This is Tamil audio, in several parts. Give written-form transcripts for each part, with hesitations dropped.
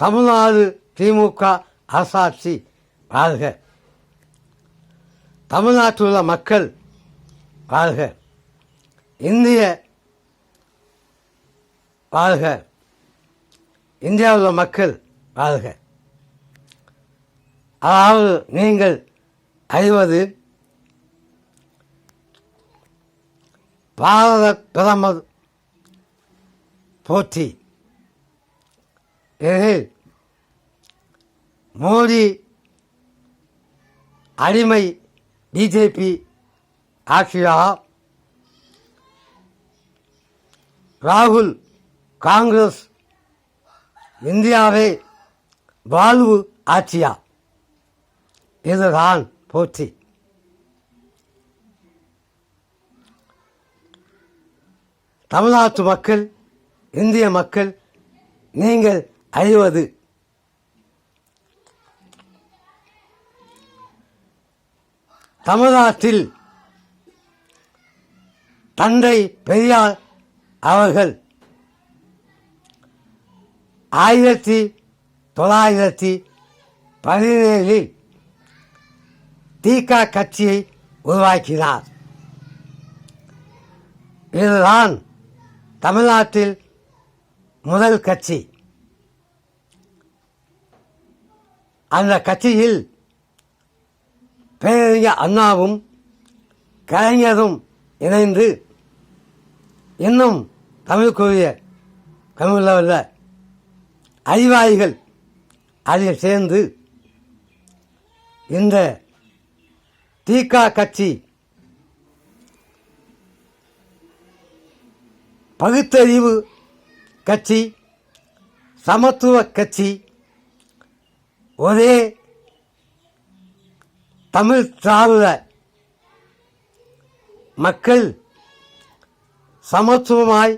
தமிழ்நாடு திமுக அரசாட்சி வாழ்க. தமிழ்நாட்டில் உள்ள மக்கள் வாழ்க. இந்திய வாழ்க. இந்தியாவில் உள்ள மக்கள் வாழ்க. அதாவது நீங்கள் அறிவது பாரத பிரதமர் போற்றி. இதில் மோடி அடிமை பிஜேபி ஆட்சியா, ராகுல் காங்கிரஸ் இந்தியாவை வாழ்வு ஆட்சியா? இதுதான் போற்றி. தமிழ்நாட்டு மக்கள், இந்திய மக்கள், நீங்கள் அறிவது தமிழ்நாட்டில் தந்தை பெரியார் அவர்கள் 1917 தீகா கட்சியை உருவாக்கினார். இதுதான் தமிழ்நாட்டில் முதல் கட்சி. அந்த கட்சியில் பேரறிஞர் அண்ணாவும் கலைஞரும் இணைந்து, இன்னும் தமிழுக்குரிய தமிழில் உள்ள அறிவாளிகள் அதில் சேர்ந்து இந்த தீகா கட்சி பகுத்தறிவு கட்சி, சமத்துவ கட்சி, ஒரே தமிழ் திராவிட மக்கள் சமத்துவமாய்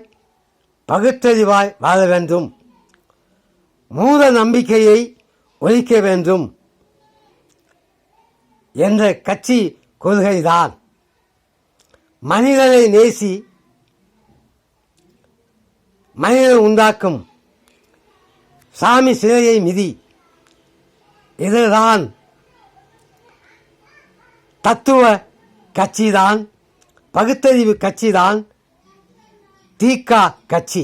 பகுத்தறிவாய் வாழ வேண்டும், மூட நம்பிக்கையை ஒழிக்க வேண்டும் என்ற கட்சி கொள்கைதான். மனிதனை நேசி, மனிதன் உண்டாக்கும் சாமி சிலையை மிதி, இதுதான் தத்துவ கட்சிதான், பகுத்தறிவு கட்சிதான் தீகா கட்சி.